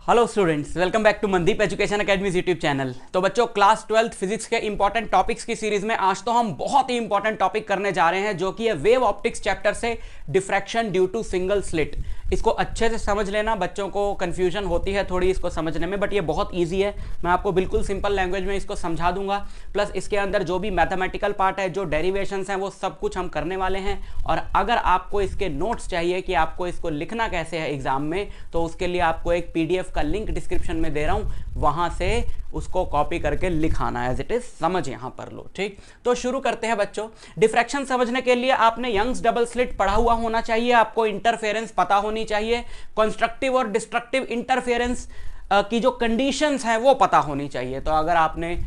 Hello students, welcome back to Mandeep education academy's YouTube channel. तो बच्चों, class 12th physics के important topics की series में आज तो हम बहुत ही इंपॉर्टेंट टॉपिक करने जा रहे हैं, जो कि है वेव ऑप्टिक्स चैप्टर से diffraction due to single slit. इसको अच्छे से समझ लेना, बच्चों को कंफ्यूजन होती है थोड़ी इसको समझने में, बट ये बहुत ईजी है। मैं आपको बिल्कुल सिंपल लैंग्वेज में इसको समझा दूंगा। प्लस इसके अंदर जो भी मैथमेटिकल पार्ट है, जो डेरिवेशंस हैं, वो सब कुछ हम करने वाले हैं। और अगर आपको इसके नोट्स चाहिए कि आपको इसको लिखना कैसे है एग्जाम में, तो उसके लिए आपको एक PDF का लिंक डिस्क्रिप्शन में दे रहा हूं, वहां से उसको कॉपी करके लिखाना एज इट इज, समझ यहां पर लो। ठीक, तो शुरू करते हैं बच्चों। डिफ्रैक्शन समझने के लिए आपने यंग्स डबल स्लिट पढ़ा हुआ होना चाहिए, आपको इंटरफेरेंस पता होनी चाहिए, कंस्ट्रक्टिव और डिस्ट्रक्टिव इंटरफेरेंस की जो कंडीशंस हैं वो पता होनी चाहिए। तो अगर आपने,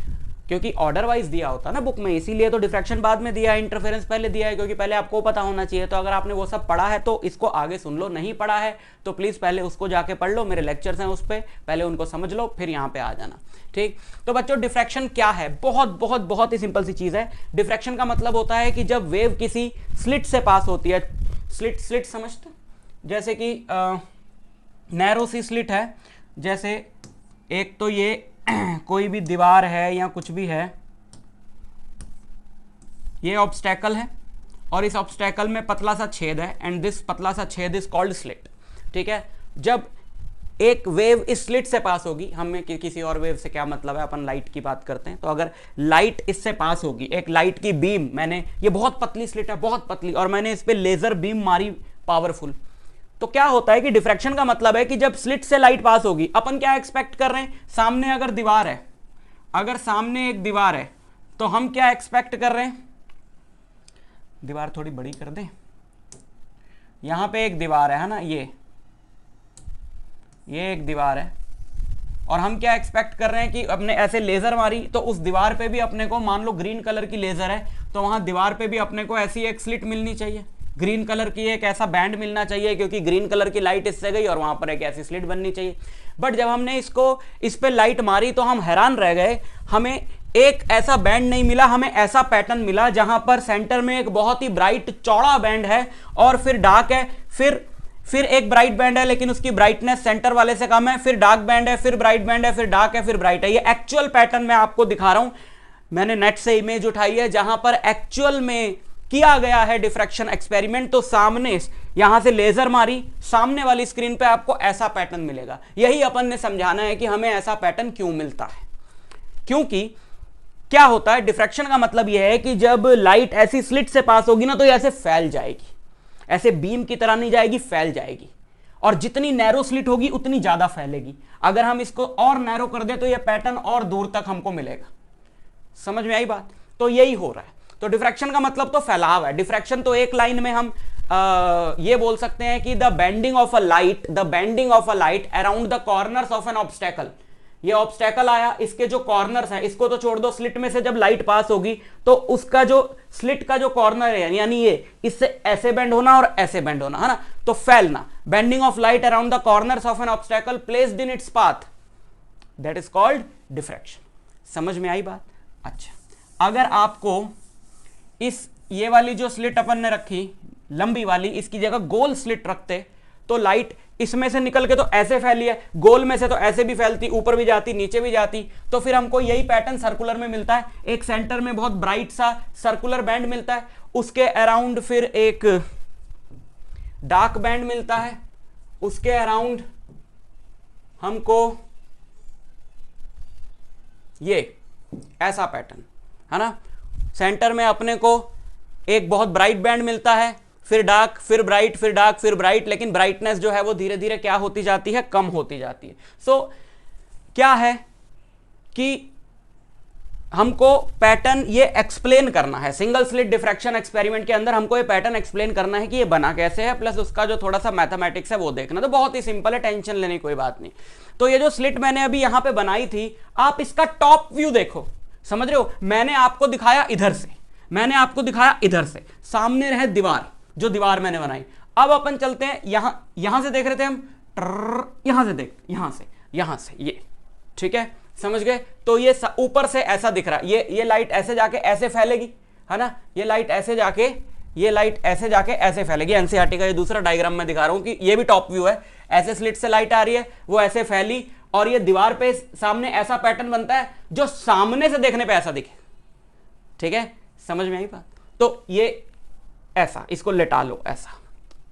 क्योंकि ऑर्डर वाइज दिया होता ना बुक में, इसीलिए तो डिफ्रैक्शन बाद में दिया है, इंटरफेरेंस पहले दिया है, क्योंकि पहले आपको पता होना चाहिए। तो अगर आपने वो सब पढ़ा है तो इसको आगे सुन लो, नहीं पढ़ा है तो प्लीज़ पहले उसको जाके पढ़ लो, मेरे लेक्चर्स हैं उस पर, पहले उनको समझ लो, फिर यहाँ पे आ जाना। ठीक, तो बच्चों डिफ्रैक्शन क्या है? बहुत बहुत बहुत ही सिंपल सी चीज़ है। डिफ्रैक्शन का मतलब होता है कि जब वेव किसी स्लिट से पास होती है, स्लिट समझते, जैसे कि नैरो सी स्लिट है, जैसे एक तो ये कोई भी दीवार है या कुछ भी है, ये ऑब्स्टेकल है और इस ऑब्स्टेकल में पतला सा छेद है, एंड दिस पतला सा छेद इज कॉल्ड स्लिट। ठीक है, जब एक वेव इस स्लिट से पास होगी, हमें किसी और वेव से क्या मतलब है, अपन लाइट की बात करते हैं, तो अगर लाइट इससे पास होगी, एक लाइट की बीम, मैंने, ये बहुत पतली स्लिट है, बहुत पतली, और मैंने इस पर लेजर बीम मारी पावरफुल, तो क्या होता है कि डिफ्रैक्शन का मतलब है कि जब स्लिट से लाइट पास होगी, अपन क्या एक्सपेक्ट कर रहे हैं, सामने अगर दीवार है, अगर सामने एक दीवार है, तो हम क्या एक्सपेक्ट कर रहे हैं, दीवार थोड़ी बड़ी कर दें, यहां पे एक दीवार है ना, ये एक दीवार है, और हम क्या एक्सपेक्ट कर रहे हैं कि अपने ऐसे लेजर मारी, तो उस दीवार पे भी अपने को, मान लो ग्रीन कलर की लेजर है, तो वहां दीवार पे भी अपने को ऐसी एक स्लिट मिलनी चाहिए, ग्रीन कलर की एक ऐसा बैंड मिलना चाहिए, क्योंकि ग्रीन कलर की लाइट इससे गई और वहां पर एक ऐसी स्लिट बननी चाहिए। बट जब हमने इस पे लाइट मारी तो हम हैरान रह गए, हमें एक ऐसा बैंड नहीं मिला, हमें ऐसा पैटर्न मिला जहां पर सेंटर में एक बहुत ही ब्राइट चौड़ा बैंड है और फिर डार्क है, फिर एक ब्राइट बैंड है लेकिन उसकी ब्राइटनेस सेंटर वाले से कम है, फिर डार्क बैंड है, फिर ब्राइट बैंड है, फिर डार्क है, फिर ब्राइट है। ये एक्चुअल पैटर्न मैं आपको दिखा रहा हूं, मैंने नेट से इमेज उठाई है जहां पर एक्चुअल में किया गया है डिफ्रैक्शन एक्सपेरिमेंट। तो सामने यहां से लेजर मारी, सामने वाली स्क्रीन पे आपको ऐसा पैटर्न मिलेगा। यही अपन ने समझाना है कि हमें ऐसा पैटर्न क्यों मिलता है, क्योंकि क्या होता है, डिफ्रैक्शन का मतलब यह है कि जब लाइट ऐसी स्लिट से पास होगी ना, तो ये ऐसे फैल जाएगी, ऐसे बीम की तरह नहीं जाएगी, फैल जाएगी, और जितनी नैरो स्लिट होगी उतनी ज्यादा फैलेगी। अगर हम इसको और नैरो कर दें तो यह पैटर्न और दूर तक हमको मिलेगा। समझ में आई बात? तो यही हो रहा है। तो डिफ्रैक्शन का मतलब तो फैलाव है। डिफ्रैक्शन तो एक लाइन में हम ये बोल सकते हैं कि the bending of a light around the corners of N obstacle. ये ऑब्स्टेकल आया, इसके जो कॉर्नर्स हैं, इसको तो छोड़ दो, स्लिट में से जब लाइट पास होगी तो उसका जो स्लिट का जो कॉर्नर है, यानी ये इससे ऐसे बेंड होना और ऐसे बेंड होना, है ना, तो फैलना। Bending of light around the corners of N obstacle placed in its path, that is called diffraction. समझ में आई बात? अच्छा, अगर आपको ये वाली जो स्लिट अपन ने रखी लंबी वाली, इसकी जगह गोल स्लिट रखते, तो लाइट इसमें से निकल के तो ऐसे फैली है, गोल में से तो ऐसे भी फैलती, ऊपर भी जाती, नीचे भी जाती, तो फिर हमको यही पैटर्न सर्कुलर में मिलता है। एक सेंटर में बहुत ब्राइट सा सर्कुलर बैंड मिलता है, उसके अराउंड फिर एक डार्क बैंड मिलता है, उसके अराउंड हमको ये ऐसा पैटर्न, है ना, सेंटर में अपने को एक बहुत ब्राइट बैंड मिलता है, फिर डार्क, फिर ब्राइट, फिर डार्क, फिर ब्राइट, लेकिन ब्राइटनेस जो है वो धीरे धीरे क्या होती जाती है, कम होती जाती है। सो क्या है कि हमको पैटर्न ये एक्सप्लेन करना है, सिंगल स्लिट डिफ्रैक्शन एक्सपेरिमेंट के अंदर हमको ये पैटर्न एक्सप्लेन करना है कि ये बना कैसे है, प्लस उसका जो थोड़ा सा मैथमेटिक्स है वो देखना। तो बहुत ही सिंपल है, टेंशन लेने की कोई बात नहीं। तो ये जो स्लिट मैंने अभी यहां पे बनाई थी, आप इसका टॉप व्यू देखो, समझ रहे हो, मैंने आपको दिखाया इधर से, मैंने आपको दिखाया इधर से, सामने रहे दीवार, जो दीवार मैंने बनाई। अब अपन चलते हैं यहां से देख रहे थे हम, यहां से ये, ठीक है, समझ गए? तो ये ऊपर से ऐसा दिख रहा है, ये लाइट ऐसे जाके ऐसे फैलेगी, है ना, ये लाइट ऐसे जाके ऐसे फैलेगी। एनसीईआरटी का ये दूसरा डायग्राम मैं दिखा रहा हूं कि ये भी टॉप व्यू है, ऐसे स्लिट से लाइट आ रही है, वो ऐसे फैली और ये दीवार पे सामने ऐसा पैटर्न बनता है जो सामने से देखने पे ऐसा दिखे। ठीक है, समझ में आई बात? तो ये ऐसा, इसको लेटा लो ऐसा,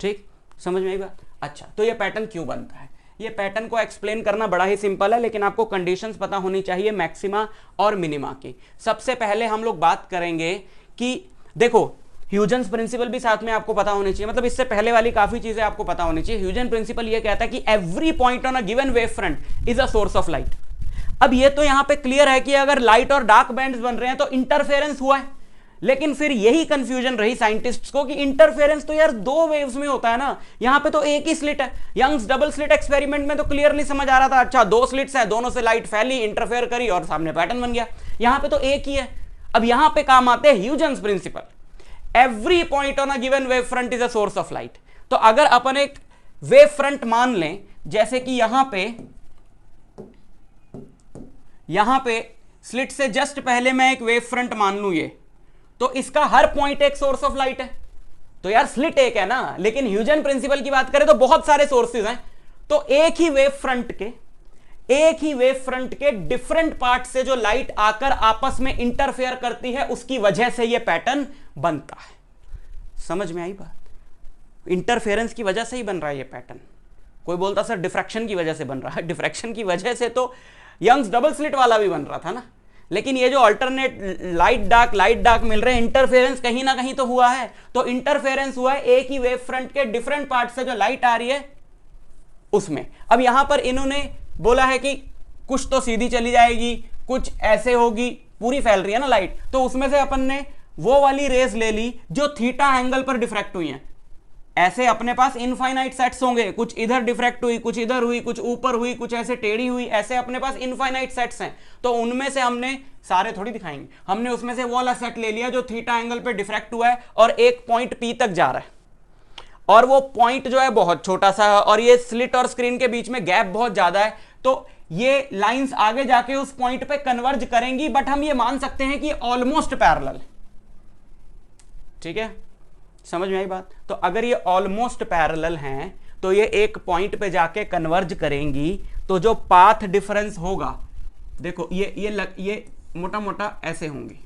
ठीक, समझ में आई बात? अच्छा, तो ये पैटर्न क्यों बनता है? ये पैटर्न को एक्सप्लेन करना बड़ा ही सिंपल है, लेकिन आपको कंडीशंस पता होनी चाहिए मैक्सिमा और मिनिमा की। सबसे पहले हम लोग बात करेंगे कि देखो ह्यूजेंस प्रिंसिपल भी साथ में आपको पता होनी चाहिए, मतलब इससे पहले वाली काफी चीजें आपको पता होनी चाहिए। ह्यूजेंस प्रिंसिपल ये कहता है कि every point on a given wave front is a source of light. अब ये तो यहां पे क्लियर है कि अगर लाइट और डार्क बैंड्स बन रहे हैं तो इंटरफेरेंस हुआ है, लेकिन फिर यही कंफ्यूजन रही साइंटिस्ट्स को कि इंटरफेरेंस तो यार दो वेव्स में होता है ना, यहां पे तो एक ही स्लिट है। यंग्स डबल स्लिट एक्सपेरिमेंट में तो क्लियरली समझ आ रहा था, अच्छा दो स्लिट्स हैं, दोनों से लाइट फैली, इंटरफेयर करी और सामने पैटर्न बन गया। यहां पे तो एक ही है। अब यहां पे काम आते हैं Huygens principle, every point on a given wave front is a source of light. तो अगर अपन एक वेव फ्रंट मान लें, जैसे कि यहां पे स्लिट से जस्ट पहले मैं एक वेव फ्रंट मान लूं ये, तो इसका हर पॉइंट एक सोर्स ऑफ लाइट है। तो यार स्लिट एक है ना, लेकिन ह्यूजेन प्रिंसिपल की बात करें तो बहुत सारे सोर्सेज हैं। तो एक ही वेव फ्रंट के डिफरेंट पार्ट से जो लाइट आकर आपस में इंटरफेयर करती है, उसकी वजह से ये पैटर्न बनता है। समझ में आई बात? इंटरफेरेंस की वजह से ही बन रहा है ये पैटर्न। कोई बोलता सर डिफ्रैक्शन की वजह से बन रहा है, डिफ्रैक्शन की वजह से तो यंग्स डबल स्लिट वाला भी बन रहा था ना, लेकिन ये जो अल्टरनेट लाइट डार्क मिल रहे हैं, इंटरफेरेंस कहीं ना कहीं तो हुआ है। तो इंटरफेरेंस हुआ है एक ही वेव फ्रंट के डिफरेंट पार्ट से जो लाइट आ रही है उसमें। अब यहां पर इन्होंने बोला है कि कुछ तो सीधी चली जाएगी, कुछ ऐसे होगी, पूरी फैल रही है ना लाइट, तो उसमें से अपन ने वो वाली रेज ले ली जो थीटा एंगल पर डिफ्रैक्ट हुई हैं। ऐसे अपने पास इनफाइनाइट सेट्स होंगे, कुछ इधर डिफ्रैक्ट हुई, कुछ इधर हुई, कुछ ऊपर हुई, कुछ ऐसे टेढ़ी हुई, ऐसे अपने पास इनफाइनाइट सेट्स हैं। तो उनमें से हमने, सारे थोड़ी दिखाएंगे, हमने उसमें से वो वाला सेट ले लिया जो थीटा एंगल पे डिफ्रैक्ट हुआ है और एक पॉइंट पी तक जा रहा है, और वो पॉइंट जो है बहुत छोटा सा है और ये स्लिट और स्क्रीन के बीच में गैप बहुत ज्यादा है। तो ये लाइंस आगे जाके उस पॉइंट पे कन्वर्ज करेंगी, बट हम ये मान सकते हैं कि ऑलमोस्ट पैरेलल। ठीक है, समझ में आई बात? तो अगर ये ऑलमोस्ट पैरेलल हैं तो ये एक पॉइंट पे जाके कन्वर्ज करेंगी, तो जो पाथ डिफरेंस होगा, देखो ये मोटा मोटा ऐसे होंगी,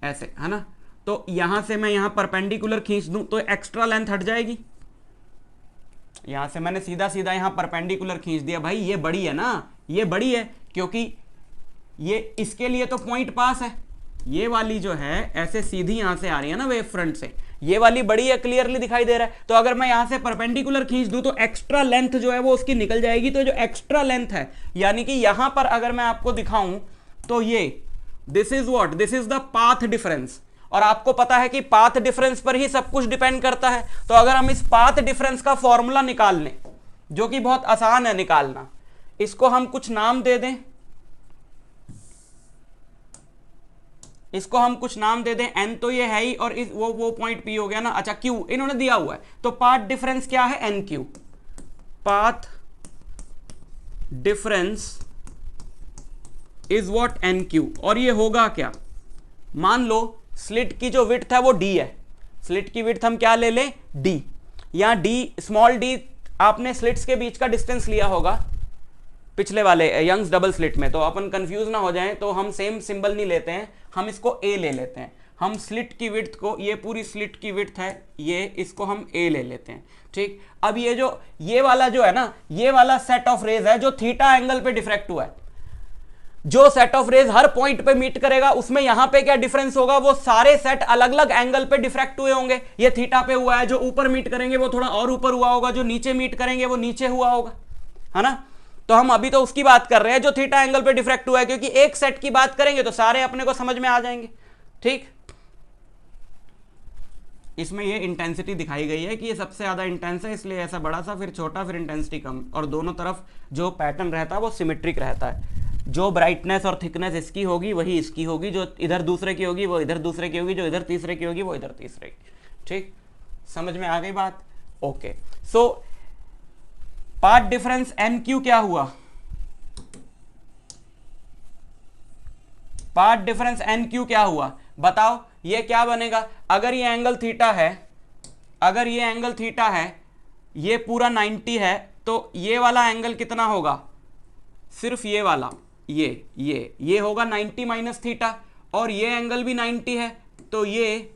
ऐसे है ना। तो यहां से मैं यहां परपेंडिकुलर खींच दूं तो एक्स्ट्रा लेंथ हट जाएगी। यहां से मैंने सीधा सीधा यहां परपेंडिकुलर खींच दिया, भाई ये बड़ी है ना, ये बड़ी है क्योंकि ये इसके लिए तो पॉइंट पास है। ये वाली जो है ऐसे सीधी यहां से आ रही है ना वेव फ्रंट से, ये वाली बड़ी है, क्लियरली दिखाई दे रहा है। तो अगर मैं यहां से परपेंडिकुलर खींच दूं तो एक्स्ट्रा लेंथ जो है वो उसकी निकल जाएगी। तो जो एक्स्ट्रा लेंथ है, यानी कि यहां पर अगर मैं आपको दिखाऊं तो ये this is what, this is the path difference. और आपको पता है कि पाथ डिफरेंस पर ही सब कुछ डिपेंड करता है। तो अगर हम इस पाथ डिफरेंस का फॉर्मूला निकाल लें, जो कि बहुत आसान है निकालना, इसको हम कुछ नाम दे दें, इसको हम कुछ नाम दे दें, n तो ये है ही, और इस वो पॉइंट p हो गया ना। अच्छा q इन्होंने दिया हुआ है, तो पाथ डिफरेंस क्या है, nq। Path difference is what, nq। और ये होगा क्या, मान लो स्लिट की जो विड्थ है वो d है, स्लिट की विड्थ हम क्या ले लें, d। या d, स्मॉल d, आपने स्लिट्स के बीच का डिस्टेंस लिया होगा पिछले वाले यंग्स डबल स्लिट में, तो अपन कंफ्यूज ना हो जाएं तो हम सेम सिंबल नहीं लेते हैं, हम इसको a ले लेते हैं। हम स्लिट की विड्थ को, ये पूरी स्लिट की विड्थ है ये, इसको हम a ले लेते हैं। ठीक, अब ये वाला जो है ना, ये वाला सेट ऑफ रेज है जो थीटा एंगल पे डिफ्रैक्ट हुआ है। जो सेट ऑफ रेज हर पॉइंट पे मीट करेगा, उसमें यहां पे क्या डिफरेंस होगा, वो सारे सेट अलग अलग एंगल पे डिफ्रैक्ट हुए होंगे। ये थीटा पे हुआ है, जो ऊपर मीट करेंगे वो थोड़ा और ऊपर हुआ होगा, जो नीचे मीट करेंगे वो नीचे हुआ होगा, है ना। तो हम अभी तो उसकी बात कर रहे हैं जो थीटा एंगल पे डिफ्रैक्ट हुआ है, क्योंकि एक सेट की बात करेंगे तो सारे अपने को समझ में आ जाएंगे। ठीक, इसमें ये इंटेंसिटी दिखाई गई है कि ये सबसे ज्यादा इंटेंस है, इसलिए ऐसा बड़ा सा, फिर छोटा, फिर इंटेंसिटी कम, और दोनों तरफ जो पैटर्न रहता है वो सिमेट्रिक रहता है। जो ब्राइटनेस और थिकनेस इसकी होगी वही इसकी होगी, जो इधर दूसरे की होगी वो इधर दूसरे की होगी, जो इधर तीसरे की होगी वो इधर तीसरे की। ठीक, समझ में आ गई बात? ओके, सो पाथ डिफरेंस NQ क्या हुआ, पाथ डिफरेंस NQ क्या हुआ, बताओ ये क्या बनेगा। अगर ये एंगल थीटा है, अगर ये एंगल थीटा है, ये पूरा 90 है, तो ये वाला एंगल कितना होगा, सिर्फ ये वाला, ये होगा 90 माइनस थीटा, और ये एंगल भी 90 है, तो ये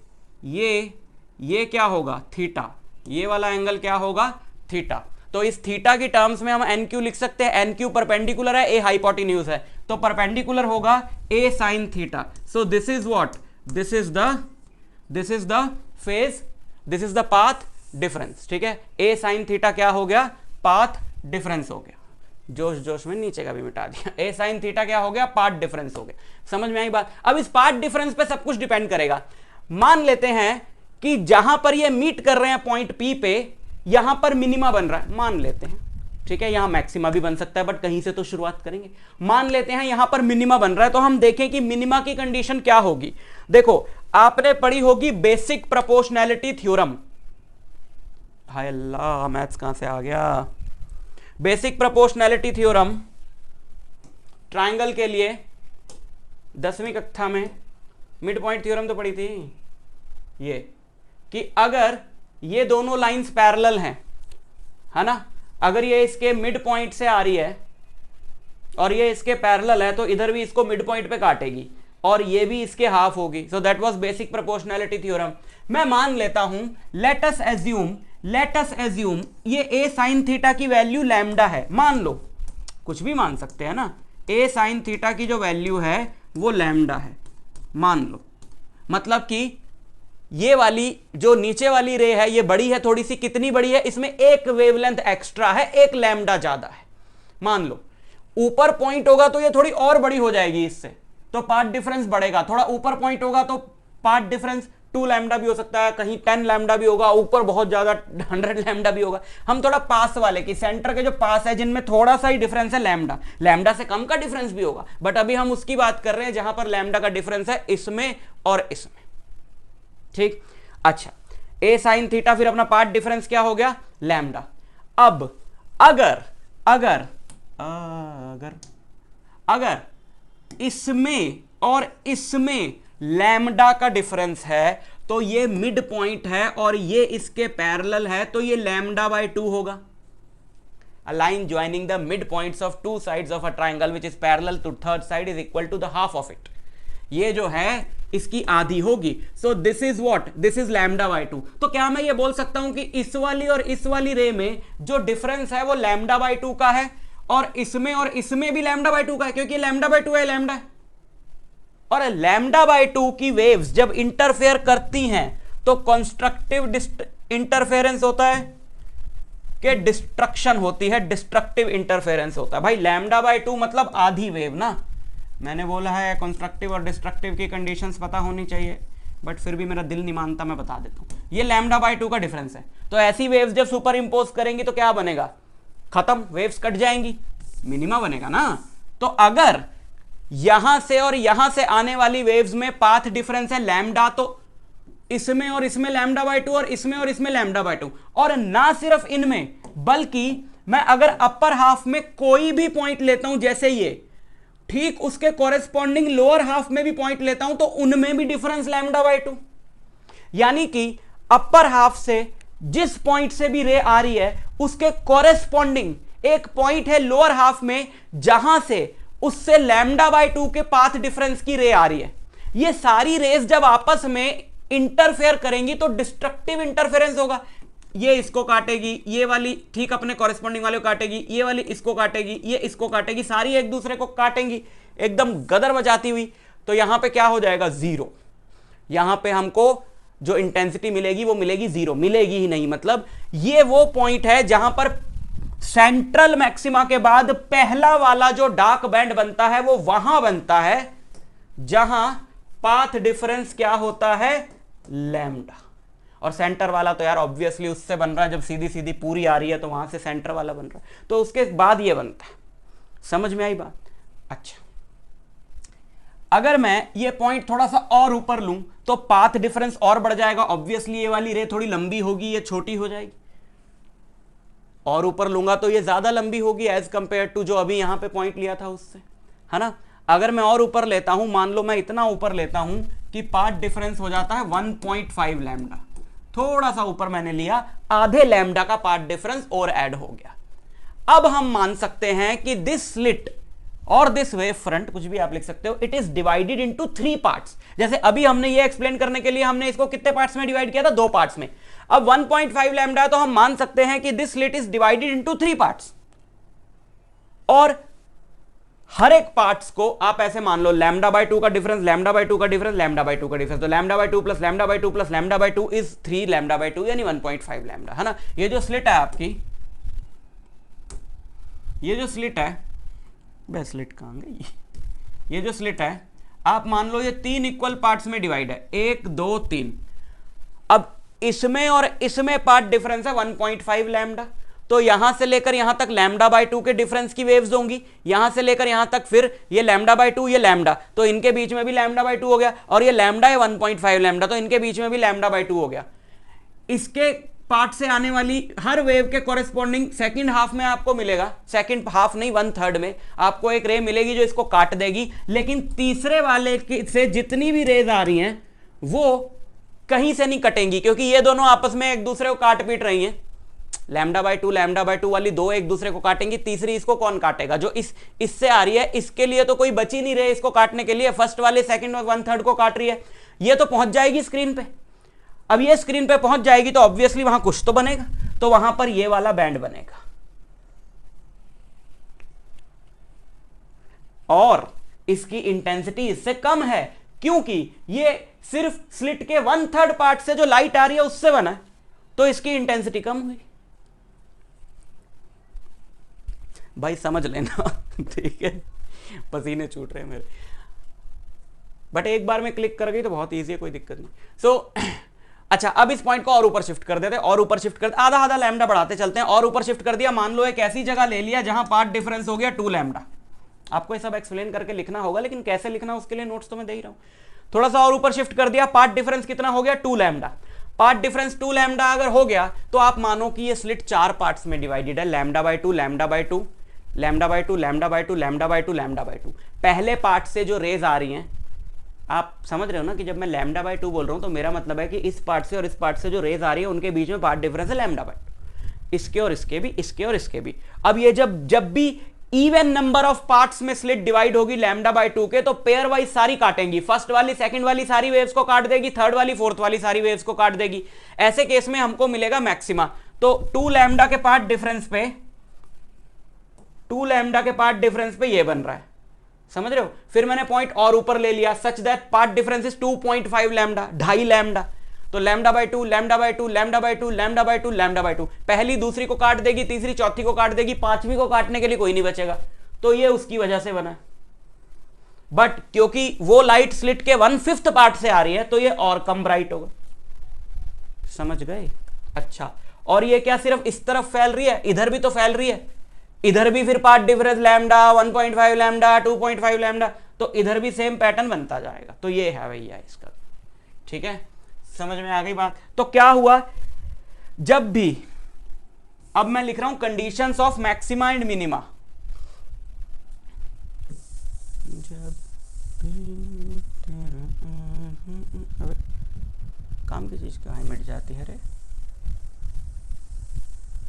क्या होगा, थीटा, ये वाला एंगल क्या होगा, थीटा। तो इस थीटा की टर्म्स में हम एन क्यू लिख सकते हैं, एन क्यू परपेंडिकुलर है, ए हाइपोटेन्यूज है, तो परपेंडिकुलर होगा a sine theta. So this is what, this is the phase, this is the path difference, ठीक है। ए साइन थीटा क्या हो गया, पाथ डिफरेंस हो गया, जोश जोश में नीचे का भी मिटा दिया। ए साइन थीटा क्या हो गया, पाथ डिफरेंस हो गया। समझ में आई बात। अब इस पाथ डिफरेंस पे सब कुछ डिपेंड करेगा। मान लेते हैं कि जहां पर ये मीट कर रहे हैं पॉइंट पी पे, यहां पर मिनिमा बन रहा है, मान लेते हैं, ठीक है। यहां मैक्सिमा भी बन सकता है, बट कहीं से तो शुरुआत करेंगे। मान लेते हैं यहां पर मिनिमा बन रहा है, तो हम देखें कि मिनिमा की कंडीशन क्या होगी। देखो, आपने पढ़ी होगी बेसिक प्रोपोर्शनैलिटी थ्योरम। हाय अल्लाह, मैथ्स कहां से आ गया। बेसिक प्रोपोर्शनैलिटी थ्योरम ट्रायंगल के लिए 10वीं कक्षा में मिड पॉइंट थ्योरम तो पढ़ी थी, ये कि अगर ये दोनों लाइंस पैरेलल हैं, है ना, अगर ये इसके मिड पॉइंट से आ रही है और ये इसके पैरेलल है, तो इधर भी इसको मिड पॉइंट पे काटेगी और ये भी इसके हाफ होगी। So that was basic proportionality theorem. मैं मान लेता हूं, लेट अस एज्यूम ये ए साइन थीटा की वैल्यू लैम्डा है, मान लो, कुछ भी मान सकते हैं ना, ए साइन थीटा की जो वैल्यू है वो लैम्डा है, मान लो। मतलब कि ये वाली जो नीचे वाली रे है ये बड़ी है थोड़ी सी, कितनी बड़ी है, इसमें एक वेवलेंथ एक्स्ट्रा है, एक लैम्डा ज्यादा है, मान लो। ऊपर पॉइंट होगा तो ये थोड़ी और बड़ी हो जाएगी इससे, तो पाथ डिफरेंस बढ़ेगा। थोड़ा ऊपर पॉइंट होगा तो पाथ डिफरेंस 2 लैम्डा भी हो सकता है, कहीं 10 लैम्डा भी होगा, ऊपर बहुत ज्यादा 100 लैम्डा भी होगा। हम थोड़ा पास वाले की, सेंटर के जो पास है जिनमें थोड़ा सा ही डिफरेंस है, लैम्डा से कम का डिफरेंस भी होगा, बट अभी हम उसकी बात कर रहे हैं जहां पर लैम्डा का डिफरेंस है इसमें और इसमें, ठीक। अच्छा, ए साइन थीटा, फिर अपना पार्ट डिफरेंस क्या हो गया, लैम्डा। अब अगर इसमें और इसमें लैम्डा का डिफरेंस है, तो ये मिड पॉइंट है और ये इसके पैरेलल है, तो ये लैम्डा बाय 2 होगा। A line joining the midpoints of two sides of a triangle which is parallel to third side is equal to the half of it. ये जो है इसकी आधी होगी। सो this is what, this is lambda by 2। तो क्या मैं ये बोल सकता हूं कि इस वाली और इस वाली रे में जो डिफरेंस है वो लैम्डा बाय 2 का है, और इसमें भी लैम्डा बाय 2 का है, क्योंकि लैम्डा बाय 2 है, लैम्डा है। और लैम्डा बाय 2 की वेव्स जब इंटरफेयर करती हैं तो कंस्ट्रक्टिव इंटरफेरेंस होता है कि डिस्ट्रक्शन होती है, डिस्ट्रक्टिव इंटरफेरेंस होता है। भाई लैम्डा बाय 2 मतलब आधी वेव ना, मैंने बोला है कंस्ट्रक्टिव और डिस्ट्रक्टिव की कंडीशंस पता होनी चाहिए, बट फिर भी मेरा दिल नहीं मानता, मैं बता देता हूं। ये लैम्डा बाय 2 का डिफरेंस है। तो ऐसी वेव्स जब सुपर इंपोज करेंगी तो क्या बनेगा, खत्म, वेव्स कट जाएंगी, मिनिमा बनेगा ना। तो अगर यहां से और यहां से आने वाली वेव्स में पाथ डिफरेंस है लैम्डा, तो इसमें और इसमें लैम्डा बाय 2 और इसमें लैम्डा बाय 2, और ना सिर्फ इनमें, बल्कि मैं अगर अपर हाफ में कोई भी पॉइंट लेता हूं जैसे ये, ठीक उसके कॉरेस्पॉन्डिंग लोअर हाफ में भी पॉइंट लेता हूं तो उनमें भी डिफरेंस लैम्डा बाय 2। यानी कि अपर हाफ से जिस पॉइंट से भी रे आ रही है उसके कॉरेस्पॉन्डिंग एक पॉइंट है लोअर हाफ में जहां से उससे लैम्डा बाय 2 के पाथ डिफरेंस की रे आ रही है। ये सारी रेस जब आपस में इंटरफेयर करेंगी तो डिस्ट्रक्टिव इंटरफेरेंस होगा। ये इसको काटेगी, ये वाली ठीक अपने कॉरेस्पॉन्डिंग वाले को काटेगी, ये वाली इसको काटेगी, ये इसको काटेगी, सारी एक दूसरे को काटेंगी एकदम गदर बजाती हुई। तो यहां पे क्या हो जाएगा, जीरो। यहां पे हमको जो इंटेंसिटी मिलेगी वो मिलेगी जीरो, मिलेगी ही नहीं। मतलब ये वो पॉइंट है जहां पर सेंट्रल मैक्सिमा के बाद पहला वाला जो डार्क बैंड बनता है वो वहां बनता है जहां पाथ डिफरेंस क्या होता है, लैम्डा। और सेंटर वाला तो यार ऑब्वियसली उससे बन रहा है जब सीधी सीधी पूरी आ रही है, तो वहां से सेंटर वाला बन रहा है, तो उसके बाद ये बनता है। समझ में आई बात। अच्छा, अगर मैं ये पॉइंट थोड़ा सा और ऊपर लूं तो पाथ डिफरेंस और बढ़ जाएगा। ऑब्वियसली ये वाली रे थोड़ी लंबी होगी, ये छोटी हो जाएगी। और ऊपर लूंगा तो ये ज्यादा लंबी होगी एज कंपेयर टू जो अभी यहां पे पॉइंट लिया था उससे, है ना। अगर मैं और ऊपर लेता हूं, मान लो मैं इतना ऊपर लेता हूं कि पाथ डिफरेंस हो जाता है 1.5 लैम्डा, थोड़ा सा ऊपर मैंने लिया, आधे लैम्डा का पाथ डिफरेंस और ऐड हो गया। अब हम मान सकते हैं कि दिस स्लिट और दिस वेव फ्रंट, कुछ भी आप लिख सकते हो, it is divided into 3 parts. जैसे अभी हमने ये एक्सप्लेन करने के लिए हमने इसको कितने पार्ट्स में डिवाइड किया था? 2 पार्ट्स में। अब 1.5 लैम्डा है तो हम मान सकते हैं कि this slit is divided into 3 parts, और हर एक पार्ट्स को आप ऐसे मान लो लैम्डा बाय 2 का डिफरेंस, लैम्डा बाय 2 का डिफरेंस, लैम्डा बाय 2 का डिफरेंस, तो lambda by 2 plus lambda by 2 plus lambda by 2 is 3 lambda by 2 यानी 1.5 लैम्डा, है ना। ये जो स्लिट है आपकी, ये जो स्लिट है, बस स्लिट कहां गई, ये जो स्लिट है आप मान लो ये 3 इक्वल पार्ट्स में डिवाइड है, 1 2 3। अब इसमें और इसमें पार्ट डिफरेंस है 1.5 लैम्डा, तो यहां से लेकर यहां तक लैम्डा बाय 2 के डिफरेंस की वेव्स होंगी, यहां से लेकर यहां तक फिर ये लैम्डा बाय 2 ये लैम्डा, तो इनके बीच में भी लैम्डा बाय 2 हो गया, और ये लैम्डा है 1.5 लैम्डा, तो इनके बीच में भी लैम्डा बाय 2 हो गया। इसके पार्ट से आने वाली हर वेव के कॉरेस्पॉन्डिंग सेकंड हाफ में आपको मिलेगा, सेकंड हाफ नहीं 1/3 में आपको एक रे मिलेगी जो इसको काट देगी, लेकिन तीसरे वाले से जितनी भी रेज आ रही हैं वो कहीं से नहीं कटेंगी, क्योंकि ये दोनों आपस में एक दूसरे को काट पीट रही हैं। लैम्डा बाय 2 वाली दो एक दूसरे को काटेंगी, तीसरी इसको कौन काटेगा? जो इससे आ रही है, इसके लिए तो कोई बची नहीं रहे इसको काटने के लिए, फर्स्ट वाले सेकंड और 1/3 को काट रही है, ये तो पहुंच जाएगी स्क्रीन पे। अब ये स्क्रीन पे पहुंच जाएगी तो ऑब्वियसली वहां कुछ तो बनेगा, तो वहां पर ये वाला बैंड बनेगा, और इसकी इंटेंसिटी इससे कम है, क्योंकि ये सिर्फ स्लिट के 1/3 पार्ट से जो लाइट आ रही है उससे बना है, तो इसकी इंटेंसिटी कम हुई। भाई समझ लेना ठीक है, पसीने छूट रहे हैं मेरे, बट एक बार में क्लिक कर गई तो बहुत इजी है, कोई दिक्कत नहीं। सो अच्छा, अब इस पॉइंट को और ऊपर शिफ्ट कर देते हैं, और ऊपर शिफ्ट कर आधा आधा लैम्डा बढ़ाते चलते हैं, और ऊपर शिफ्ट कर दिया। मान लो एक ऐसी जगह ले लिया जहां पार्ट डिफरेंस हो गया 2 लैम्डा। आपको ये सब एक्सप्लेन करके लिखना होगा, लेकिन कैसे लिखना उसके लिए नोट्स तो मैं दे ही रहा हूं। थोड़ा सा और ऊपर शिफ्ट कर दिया, पार्ट डिफरेंस कितना हो गया? 2 लैम्डा। पार्ट डिफरेंस 2 लैम्डा अगर हो गया तो आप मानो कि ये स्लिट 4 पार्ट्स में डिवाइडेड है, lambda by 2 lambda by 2 lambda by 2 lambda by 2 lambda by 2 lambda by 2। पहले पार्ट से जो रेज आ रही हैं, आप समझ रहे हो ना कि जब मैं लैम्डा बाय 2 बोल रहा हूं तो मेरा मतलब है कि इस पार्ट से और इस पार्ट से जो रेज आ रही है उनके बीच में पार्ट डिफरेंस है लैम्डा बाय 2, इसके और इसके भी, इसके और इसके भी। अब ये जब भी इवन नंबर ऑफ पार्ट्स में स्लिट डिवाइड होगी लैम्डा बाय 2 के, तो पेयर वाइज सारी काटेंगी, फर्स्ट वाली सेकंड वाली सारी वेव्स को काट देगी, थर्ड वाली फोर्थ वाली सारी वेव्स को काट देगी। ऐसे केस में हमको मिलेगा मैक्सिमा। तो 2 लैम्डा के पार्ट डिफरेंस पे, 2 लैम्डा के पार्ट डिफरेंस पे ये बन रहा है, समझ रहे हो। फिर मैंने पॉइंट और ऊपर ले लिया, such that part difference is 2.5 lambda, 2.5 lambda. तो lambda by 2 lambda by 2 lambda by 2 lambda by 2 lambda by 2, पहली दूसरी को काट देगी, तीसरी चौथी को काट देगी, पांचवी को काटने के लिए कोई नहीं बचेगा, तो ये उसकी वजह से बना। बट क्योंकि वो लाइट स्लिट के 1/5 पार्ट से आ रही है तो ये और कम ब्राइट होगा, समझ गए। अच्छा, और ये क्या सिर्फ इस तरफ फैल रही है, इधर भी तो फैल रही है, इधर भी फिर path difference lambda 1.5 lambda 2.5 lambda, तो इधर भी सेम पैटर्न बनता जाएगा। तो ये है भैया इसका, ठीक है, समझ में आ गई बात। तो क्या हुआ, जब भी, अब मैं लिख रहा हूं conditions of maxima and minima. काम की चीज कहाँ मिट जाती है रे,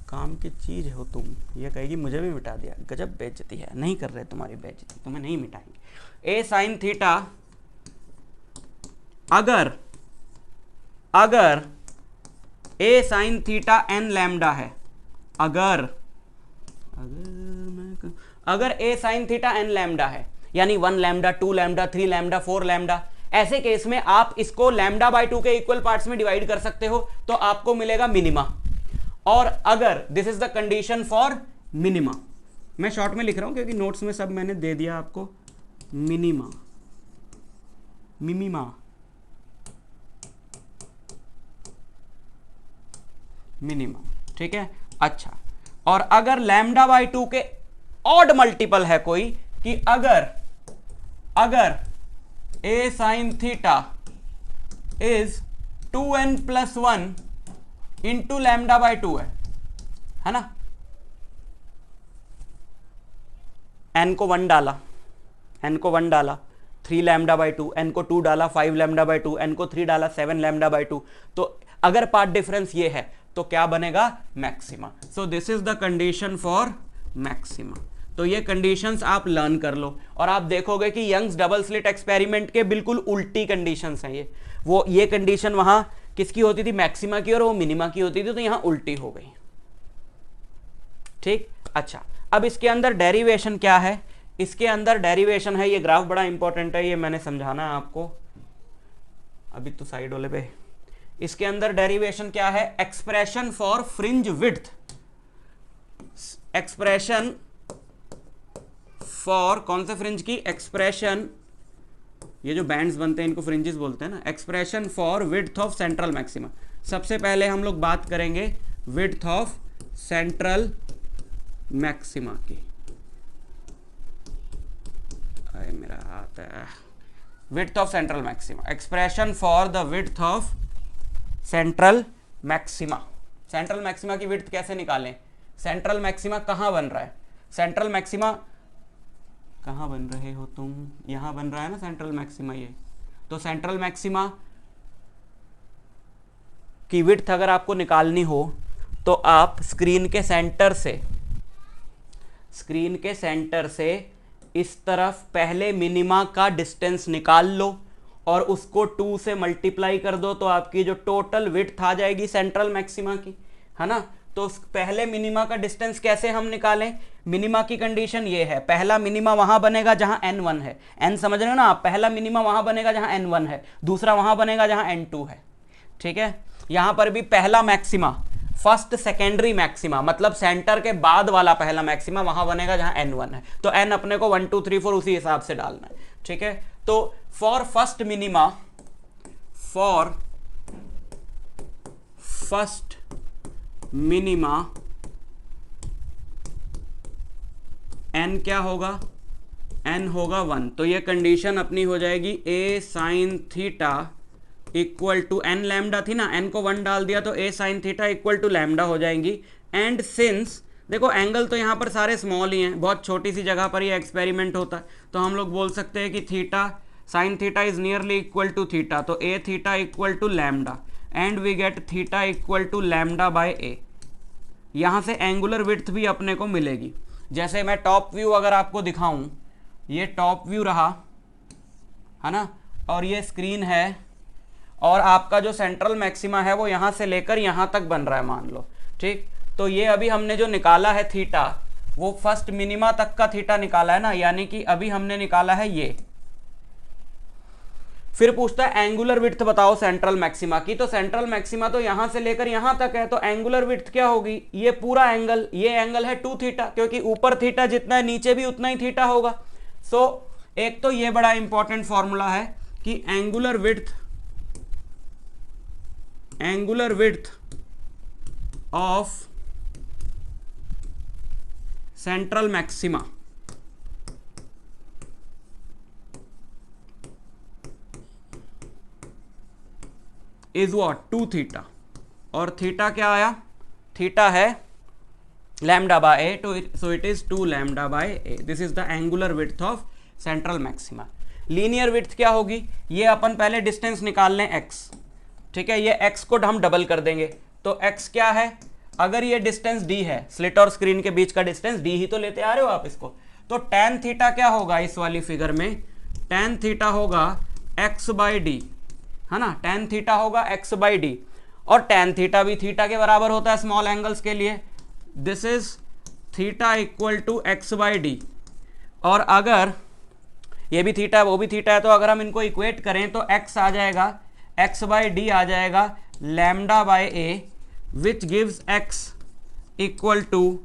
काम की चीज हो तुम, ये कहेगी मुझे भी मिटा दिया, गजब बेइज्जती है, नहीं कर रहे तुम्हारी बेइज्जती, तुम्हें नहीं मिटाएंगे। ए साइन थीटा अगर a sine theta N lambda है, अगर a sine theta N lambda है, यानी 1 लैम्डा 2 लैम्डा 3 लैम्डा 4 लैम्डा, ऐसे केस में आप इसको लैम्डा बाय 2 के इक्वल पार्ट्स में डिवाइड कर सकते हो, तो आपको मिलेगा मिनिमा। और अगर this is the condition for minima, मैं शॉर्ट में लिख रहा हूं क्योंकि नोट्स में सब मैंने दे दिया आपको, मिनिमा मिनिमा मिनिमा, ठीक है। अच्छा, और अगर लैम्डा बाय 2 के ऑड मल्टीपल है कोई, कि अगर a sine theta is 2n+1 into lambda by 2 है ना, n को 1 डाला, 3 लैम्डा बाय 2, n को 2 डाला, 5 लैम्डा बाय 2, n को 3 डाला, 7 लैम्डा बाय 2। तो अगर पार्ट डिफरेंस ये है तो क्या बनेगा, maxima. So this is the condition for maxima. तो ये कंडीशंस आप लर्न कर लो और आप देखोगे कि यंग्स डबल स्लिट एक्सपेरिमेंट के बिल्कुल उल्टी कंडीशंस हैं ये कंडीशन वहां किसकी होती थी, मैक्सिमा की, और वो मिनिमा की होती थी, तो यहां उल्टी हो गई। ठीक, अच्छा अब इसके अंदर डेरिवेशन क्या है, इसके अंदर डेरिवेशन है, ये ग्राफ बड़ा इंपॉर्टेंट है, ये मैंने समझाना है आपको अभी तो साइड वाले पे। इसके अंदर डेरिवेशन क्या है, expression for fringe width, expression for कौन से फ्रिंज की, एक्सप्रेशन, ये जो बैंड्स बनते हैं इनको फ्रिंजेस बोलते हैं ना, expression for width of central maxima. सबसे पहले हम लोग बात करेंगे विड्थ ऑफ सेंट्रल मैक्सिमा की, अरे मेरा हाथ है, width of central maxima, expression for the width of central maxima. Central maxima की विड्थ कैसे निकालें, सेंट्रल मैक्सिमा कहां बन रहा है, सेंट्रल मैक्सिमा कहां बन रहे हो तुम, यहां बन रहा है ना सेंट्रल मैक्सिमा ये, तो सेंट्रल मैक्सिमा की विड्थ अगर आपको निकालनी हो तो आप स्क्रीन के सेंटर से इस तरफ पहले मिनिमा का डिस्टेंस निकाल लो और उसको 2 से मल्टीप्लाई कर दो, तो आपकी जो टोटल विड्थ आ जाएगी सेंट्रल मैक्सिमा की, है ना। तो पहले मिनिमा का डिस्टेंस कैसे हम निकालें, मिनिमा की कंडीशन ये है, पहला मिनिमा वहां बनेगा जहां n1 है, n समझ रहे हो ना आप, पहला मिनिमा वहां बनेगा जहां n1 है, दूसरा वहां बनेगा जहां n2 है, ठीक है। यहां पर भी पहला मैक्सिमा, फर्स्ट सेकेंडरी मैक्सिमा, मतलब सेंटर के बाद वाला पहला मैक्सिमा वहां बनेगा जहां n1 है, तो n अपने को 1 2 3 4 उसी हिसाब से डालना है, ठीक है। तो फॉर फर्स्ट मिनिमा n क्या होगा, n होगा 1, तो ये कंडीशन अपनी हो जाएगी a sine theta equal to n lambda थी ना, n को 1 डाल दिया तो a sine theta equal to lambda हो जाएंगी। एंड सिंस देखो एंगल तो यहाँ पर सारे स्मॉल ही हैं, बहुत छोटी सी जगह पर ये एक्सपेरिमेंट होता है, तो हम लोग बोल सकते हैं कि theta sine theta is nearly equal to theta, तो a theta equal to lambda and we get theta equal to lambda by a। यहाँ से एंगुलर विड्थ भी अपने को मिलेगी। जैसे मैं टॉप व्यू अगर आपको दिखाऊं, ये टॉप व्यू रहा है ना, और ये स्क्रीन है, और आपका जो सेंट्रल मैक्सिमा है वो यहाँ से लेकर यहाँ तक बन रहा है मान लो, ठीक। तो ये अभी हमने जो निकाला है थीटा, वो फर्स्ट मिनिमा तक का थीटा निकाला है ना, यानी कि अभी हमने निकाला है ये। फिर पूछता है एंगुलर विड्थ बताओ सेंट्रल मैक्सिमा की, तो सेंट्रल मैक्सिमा तो यहां से लेकर यहां तक है, तो एंगुलर विड्थ क्या होगी, ये पूरा एंगल, ये एंगल है 2 थीटा, क्योंकि ऊपर थीटा जितना है नीचे भी उतना ही थीटा होगा। सो एक तो ये बड़ा इंपॉर्टेंट फॉर्मूला है कि angular width of central maxima is what 2 theta, और थीटा क्या आया, थीटा है lambda by A, so it is 2 lambda bye A. This is the angular width of central maxima. Linear width क्या होगी, ये अपन पहले डिस्टेंस निकाल लें x, ठीक है, ये x को हम डबल कर देंगे, तो x क्या है, अगर ये डिस्टेंस d है, स्लिट और स्क्रीन के बीच का डिस्टेंस d ही तो लेते आ रहे हो आप इसको, तो tan थीटा क्या होगा इस वाली फिगर में, tan थीटा होगा x बाई डी, है ना, tan थीटा होगा x बाई डी, और tan थीटा भी थीटा के बराबर होता है स्मॉल एंगल्स के लिए, this is theta equal to x by d. और अगर ये भी थीटा है वो भी थीटा है, तो अगर हम इनको इक्वेट करें तो x आ जाएगा, x बाई डी आ जाएगा lambda by a, which gives x equal to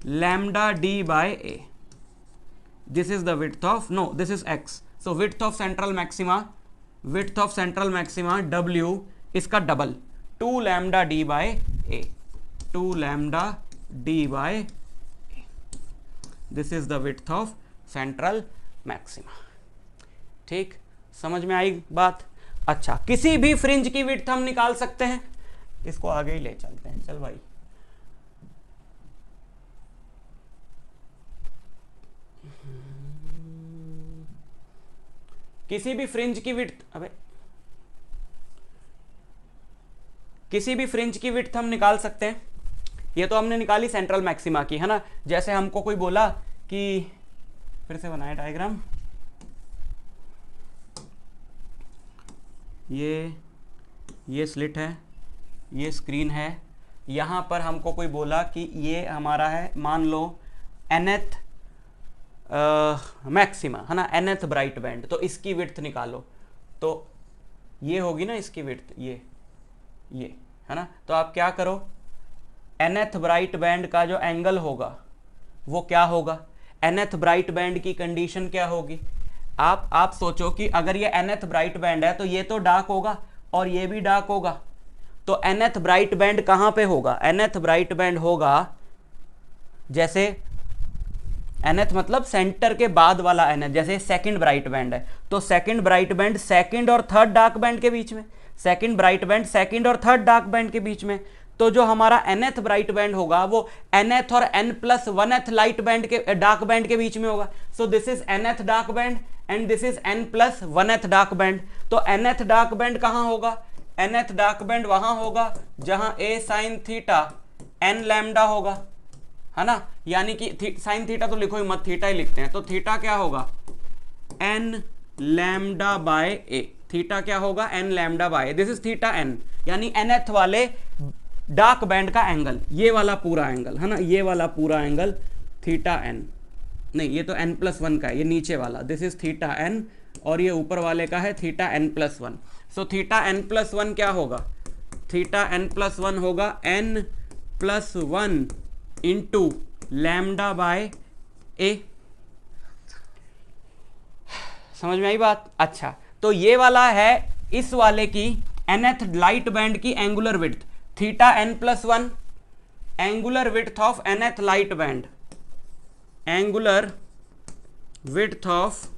lambda d by a. This is the width of, no this is x, so width of central maxima w, इसका double 2 lambda d by a, 2 lambda d by a, this is the width of central maxima. ठीक, समझ में आई बात। अच्छा, किसी भी fringe की width हम निकाल सकते हैं, इसको आगे ही ले चलते हैं, चल भाई। किसी भी फ्रिंज की विड्थ, किसी भी फ्रिंज की विड्थ हम निकाल सकते हैं। ये तो हमने निकाली सेंट्रल मैक्सिमा की, है ना। जैसे हमको कोई बोला कि, फिर से बनाए डायग्राम, ये स्लिट है, ये स्क्रीन है, यहाँ पर हमको कोई बोला कि ये हमारा है मान लो nth मैक्सिमा, है ना, nth ब्राइट बैंड, तो इसकी विड्थ निकालो, तो ये होगी ना इसकी विड्थ, ये है ना। तो आप क्या करो, nth ब्राइट बैंड का जो एंगल होगा वो क्या होगा, nth ब्राइट बैंड की कंडीशन क्या होगी। आप सोचो कि अगर ये nth ब्राइट बैंड है तो ये तो डार्क होगा और ये भी डार्क होगा, तो nth ब्राइट बैंड कहाँ पे होगा, nth ब्राइट बैंड होगा, जैसे nth मतलब सेंटर के बाद वाला nth, जैसे सेकंड ब्राइट बैंड है तो सेकंड ब्राइट बैंड सेकंड और थर्ड डार्क बैंड के बीच में, सेकंड ब्राइट बैंड सेकंड और थर्ड डार्क बैंड के बीच में, तो जो हमारा nth ब्राइट बैंड होगा वो nth और n+1th लाइट बैंड के डार्क बैंड के बीच में होगा। सो this is nth dark band and this is n+1th dark band. तो nth डार्क बैंड कहाँ होगा, nth डार्क बैंड वहां होगा जहां a sin theta n lambda होगा, है ना, यानी कि साइन थीटा तो लिखो ही मत, थीटा ही लिखते हैं, तो थीटा क्या होगा n lambda by a, theta क्या होगा n lambda by, this is theta n, यानी nth वाले डार्क बैंड का एंगल, ये वाला पूरा एंगल, है ना, ये वाला पूरा एंगल थीटा n, नहीं ये तो n+1 का है, ये नीचे वाला, दिस इज थीटा n, और ये ऊपर वाले का है theta n+1। So theta n+1 क्या होगा, थीटा n+1 होगा n+1 into lambda by a। समझ में आई बात। अच्छा, तो ये वाला है इस वाले की nth लाइट बैंड की angular width, theta n+1 angular width of nth light band, angular width of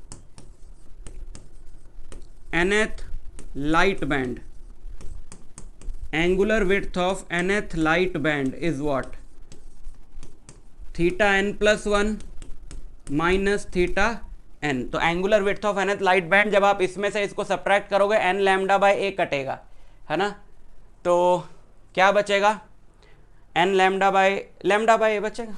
nth light band, angular width of nth light band is what, theta n+1 minus theta n। तो angular width of nth light band, जब आप इसमें से इसको subtract करोगे n lambda by a कटेगा, है ना, तो क्या बचेगा, n लैम्डा बाय a बचेगा,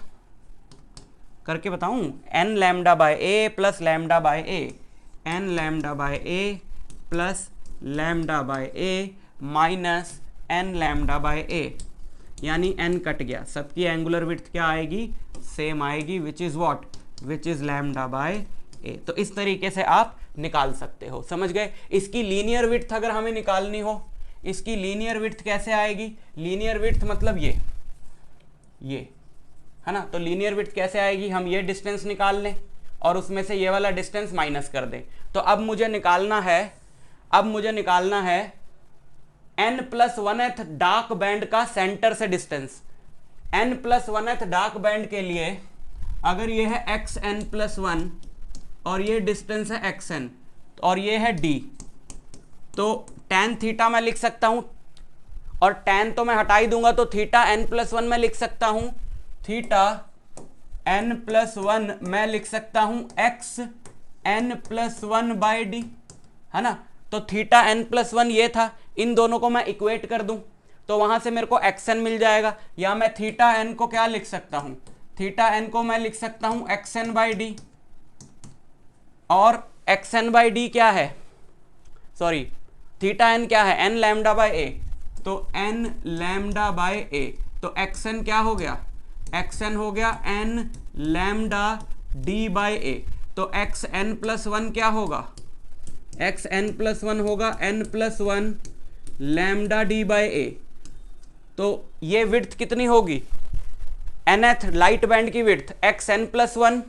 करके बताऊं, n lambda by a plus lambda by a, n lambda by a plus lambda by a minus n lambda by a, यानी n कट गया, सबकी एंगुलर विड्थ क्या आएगी, सेम आएगी, which is what, which is lambda by a। तो इस तरीके से आप निकाल सकते हो, समझ गए। इसकी लीनियर विड्थ अगर हमें निकालनी हो, इसकी लीनियर विड्थ कैसे आएगी, लीनियर विड्थ मतलब ये है ना, तो लीनियर विड्थ कैसे आएगी, हम ये डिस्टेंस निकाल लें और उसमें से ये वाला डिस्टेंस माइनस कर दें। तो अब मुझे निकालना है n+1th डार्क बैंड का सेंटर से डिस्टेंस, n+1th डार्क बैंड के लिए अगर ये है xn+1 और ये डिस्टेंस है xn और ये है d, तो tan थीटा मैं लिख सकता हूं, और tan तो मैं हटा ही दूंगा, तो थीटा n+1 मैं लिख सकता हूं, थीटा n+1 मैं लिख सकता हूं xn+1 बाय d, है ना। तो थीटा n+1 ये था, इन दोनों को मैं इक्वेट कर दूं तो वहां से मेरे को xn मिल जाएगा, या मैं थीटा n को क्या लिख सकता हूं, थीटा n को मैं लिख सकता हूं xn बाई डी, और xn बाई डी क्या है, सॉरी थीटा n क्या है, n लैम्डा बाय a, तो n लैम्डा बाय a, तो xn क्या हो गया, xn हो गया n lambda d by a, तो xn+1 क्या होगा, xn+1 होगा n+1 lambda d by a। तो ये विड्थ कितनी होगी, nth लाइट बैंड की width xn+1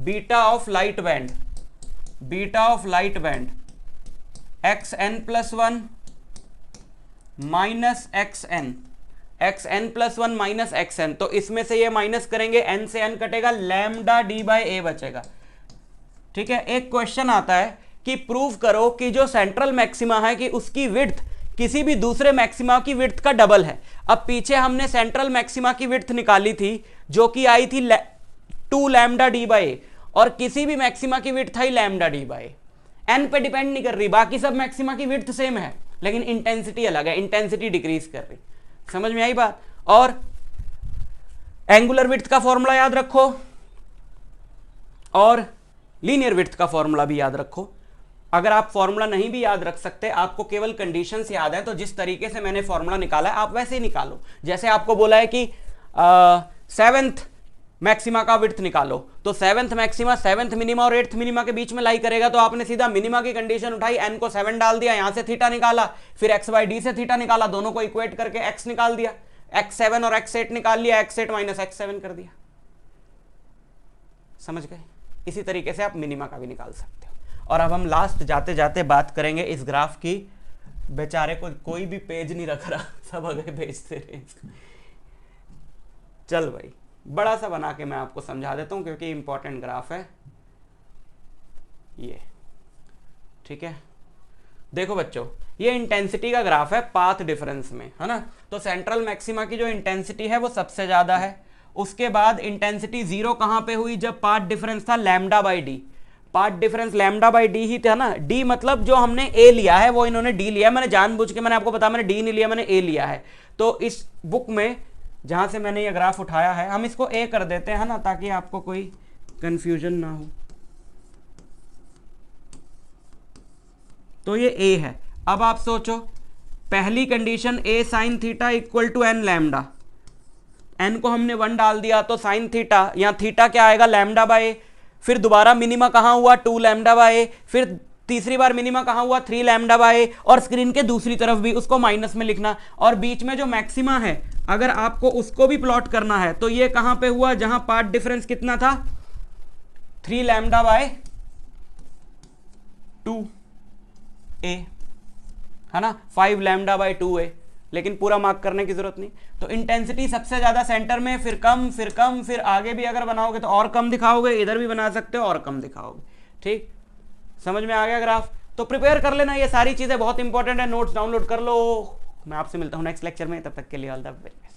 beta of light band, xn+1 minus xn+1 minus xn, तो इसमें से ये माइनस करेंगे, n से n कटेगा, लैम्डा d बाय a बचेगा। ठीक है, एक क्वेश्चन आता है कि प्रूव करो कि जो सेंट्रल मैक्सिमा है कि उसकी विड्थ किसी भी दूसरे मैक्सिमा की विड्थ का डबल है। अब पीछे हमने सेंट्रल मैक्सिमा की विड्थ निकाली थी जो कि आई थी 2 लैम्डा डी बाई, और किसी भी मैक्सिमा की विड्थ आई लैम्डा डी बाई, एन पे डिपेंड नहीं कर रही, बाकी सब मैक्सिमा की विड्थ सेम है लेकिन इंटेंसिटी अलग है, इंटेंसिटी डिक्रीज कर रही। समझ में आई बात। और एंगुलर विड्थ का फॉर्मूला याद रखो और लीनियर विड्थ का फॉर्मूला भी याद रखो। अगर आप फॉर्मूला नहीं भी याद रख सकते, आपको केवल कंडीशंस याद है, तो जिस तरीके से मैंने फॉर्मूला निकाला है आप वैसे ही निकालो। जैसे आपको बोला है कि 7th मैक्सिमा का विड्थ निकालो, तो 7th मैक्सिमा 7th मिनिमा और 8th मिनिमा के बीच में लाई करेगा, तो आपने सीधा मिनिमा की कंडीशन उठाई, n को 7 डाल दिया, यहां से थीटा निकाला, फिर x/d से थीटा निकाला, दोनों को इक्वेट करके x निकाल दिया, x7 और x8 निकाल लिया, x8 माइनस x7 कर दिया। समझ गए? इसी तरीके से आप मिनिमा का भी निकाल सकते हो। और अब हम लास्ट जाते जाते बात करेंगे इस ग्राफ की। बेचारे को कोई भी पेज नहीं रख रहा, सब आगे भेजते रहे। चल भाई, बड़ा सा बना के मैं आपको समझा देता हूं क्योंकि इंपॉर्टेंट ग्राफ है ये। ठीक है, देखो बच्चों, ये इंटेंसिटी का ग्राफ है पाथ डिफरेंस में, है ना। तो सेंट्रल मैक्सिमा की जो इंटेंसिटी है वो सबसे ज्यादा है। उसके बाद इंटेंसिटी 0 कहां पे हुई? जब पाथ डिफरेंस था lambda by D. Path difference lambda by D ही था ना। डी मतलब जो हमने ए लिया है वो इन्होंने डी लिया है, मैंने जानबूझ के, मैंने आपको बताया मैंने डी नहीं लिया, मैंने ए लिया है। तो इस बुक में जहां से मैंने ये ग्राफ उठाया है, हम इसको ए कर देते हैं ना, ताकि आपको कोई कंफ्यूजन ना हो। तो ये ए है। अब आप सोचो, पहली condition a sine theta equal to n lambda, n को हमने 1 डाल दिया, तो साइन थीटा, यहां थीटा क्या आएगा? Lambda by. फिर दोबारा मिनिमा कहां हुआ? 2 लैम्डा बाय। फिर तीसरी बार मिनिमा कहां हुआ? 3 लैम्डा बाय। और स्क्रीन के दूसरी तरफ भी उसको माइनस में लिखना। और बीच में जो मैक्सिमा है, अगर आपको उसको भी प्लॉट करना है, तो ये कहां पे हुआ? जहां पाथ डिफरेंस कितना था? 3 लैम्डा बाय 2 ए, है ना, 5 लैम्डा बाय 2 ए। लेकिन पूरा मार्क करने की जरूरत नहीं। तो इंटेंसिटी सबसे ज्यादा सेंटर में, फिर कम, फिर कम, फिर आगे भी अगर बनाओगे तो और कम दिखाओगे, इधर भी बना सकते हो और कम दिखाओगे। ठीक, समझ में आ गया ग्राफ? तो प्रिपेयर कर लेना, ये सारी चीजें बहुत इंपॉर्टेंट है, नोट्स डाउनलोड कर लो। मैं आपसे मिलता हूं नेक्स्ट लेक्चर में, तब तक के लिए ऑल द बेस्ट।